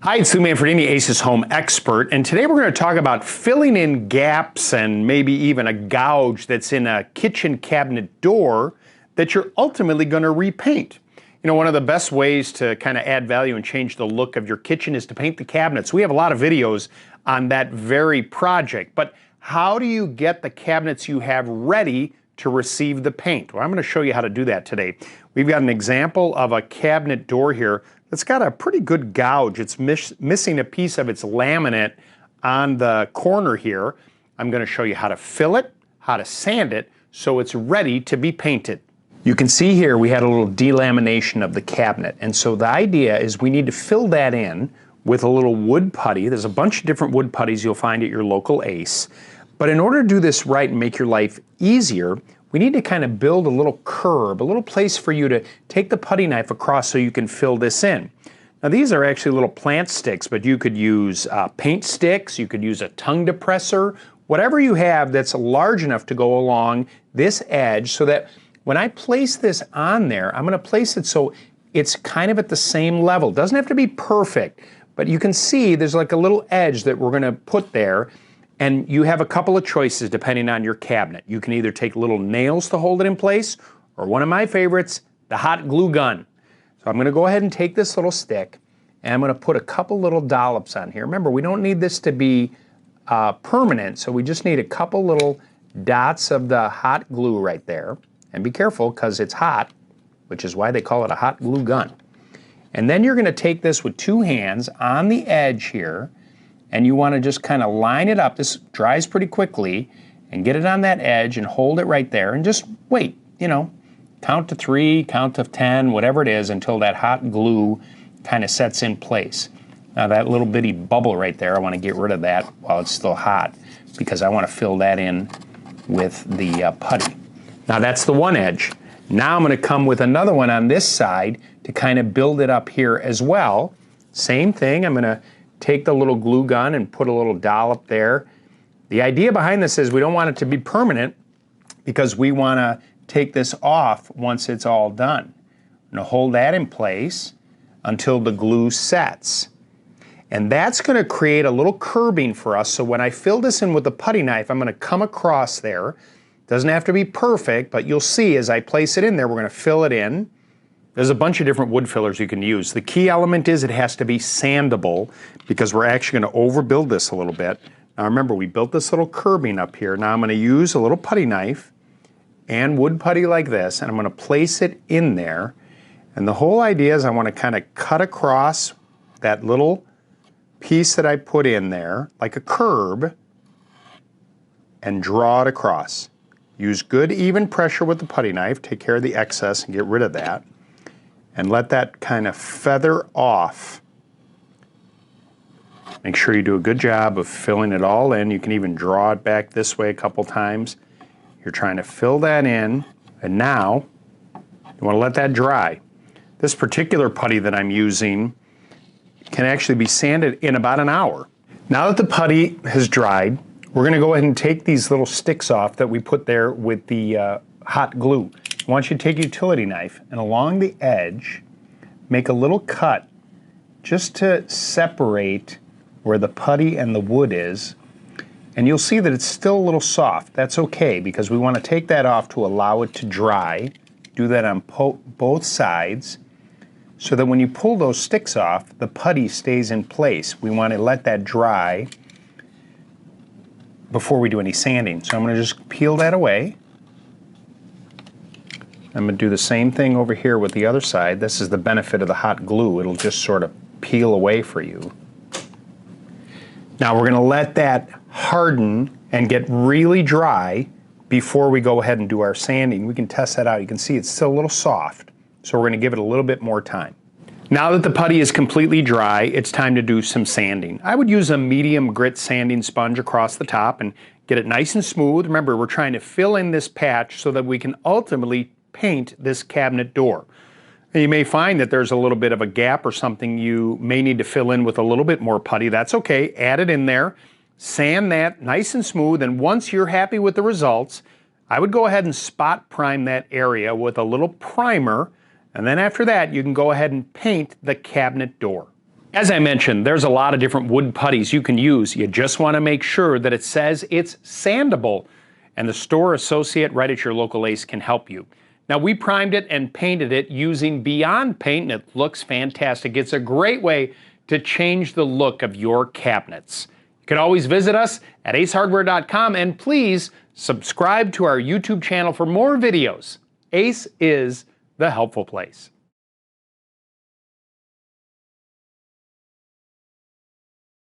Hi, it's Lou Manfredini, Ace's Home Expert, and today we're going to talk about filling in gaps and maybe even a gouge that's in a kitchen cabinet door that you're ultimately going to repaint. You know, one of the best ways to kind of add value and change the look of your kitchen is to paint the cabinets. We have a lot of videos on that very project, but how do you get the cabinets you have ready to receive the paint? Well, I'm going to show you how to do that today. We've got an example of a cabinet door here that's got a pretty good gouge. It's missing a piece of its laminate on the corner here. I'm going to show you how to fill it, how to sand it, so it's ready to be painted. You can see here we had a little delamination of the cabinet, and so the idea is we need to fill that in with a little wood putty. There's a bunch of different wood putties you'll find at your local Ace. But in order to do this right and make your life easier, we need to kind of build a little curb, a little place for you to take the putty knife across so you can fill this in. Now these are actually little plant sticks, but you could use paint sticks, you could use a tongue depressor, whatever you have that's large enough to go along this edge so that when I place this on there, I'm going to place it so it's kind of at the same level. It doesn't have to be perfect, but you can see there's like a little edge that we're going to put there. And you have a couple of choices depending on your cabinet. You can either take little nails to hold it in place, or one of my favorites, the hot glue gun. So I'm going to go ahead and take this little stick, and I'm going to put a couple little dollops on here. Remember, we don't need this to be permanent, so we just need a couple little dots of the hot glue right there. And be careful, because it's hot, which is why they call it a hot glue gun. And then you're going to take this with two hands on the edge here, and you want to just kind of line it up. This dries pretty quickly, and get it on that edge and hold it right there and just wait, you know, count to 3, count to 10, whatever it is, until that hot glue kind of sets in place. Now that little bitty bubble right there, I want to get rid of that while it's still hot because I want to fill that in with the putty. Now that's the one edge. Now I'm going to come with another one on this side to kind of build it up here as well. Same thing, I'm going to take the little glue gun and put a little dollop there. The idea behind this is we don't want it to be permanent because we want to take this off once it's all done. I'm going to hold that in place until the glue sets. And that's going to create a little curbing for us. So when I fill this in with the putty knife, I'm going to come across there. Doesn't have to be perfect, but you'll see as I place it in there, we're going to fill it in. There's a bunch of different wood fillers you can use. The key element is it has to be sandable because we're actually going to overbuild this a little bit. Now remember, we built this little curbing up here. Now I'm going to use a little putty knife and wood putty like this, and I'm going to place it in there. And the whole idea is I want to kind of cut across that little piece that I put in there, like a curb, and draw it across. Use good even pressure with the putty knife, take care of the excess and get rid of that. And let that kind of feather off. Make sure you do a good job of filling it all in. You can even draw it back this way a couple times. You're trying to fill that in, and now you want to let that dry. This particular putty that I'm using can actually be sanded in about an hour. Now that the putty has dried, we're going to go ahead and take these little sticks off that we put there with the hot glue. I want you to take a utility knife and along the edge, make a little cut just to separate where the putty and the wood is. And you'll see that it's still a little soft. That's okay because we want to take that off to allow it to dry. Do that on both sides so that when you pull those sticks off, the putty stays in place. We want to let that dry before we do any sanding. So I'm going to just peel that away. I'm going to do the same thing over here with the other side. This is the benefit of the hot glue. It'll just sort of peel away for you. Now we're going to let that harden and get really dry before we go ahead and do our sanding. We can test that out. You can see it's still a little soft, so we're going to give it a little bit more time. Now that the putty is completely dry, it's time to do some sanding. I would use a medium grit sanding sponge across the top and get it nice and smooth. Remember, we're trying to fill in this patch so that we can ultimately paint this cabinet door. And you may find that there's a little bit of a gap or something you may need to fill in with a little bit more putty. That's okay. Add it in there, sand that nice and smooth, and once you're happy with the results, I would go ahead and spot prime that area with a little primer, and then after that you can go ahead and paint the cabinet door. As I mentioned, there's a lot of different wood putties you can use. You just want to make sure that it says it's sandable, and the store associate right at your local Ace can help you. Now, we primed it and painted it using Beyond Paint, and it looks fantastic. It's a great way to change the look of your cabinets. You can always visit us at acehardware.com, and please subscribe to our YouTube channel for more videos. Ace is the helpful place.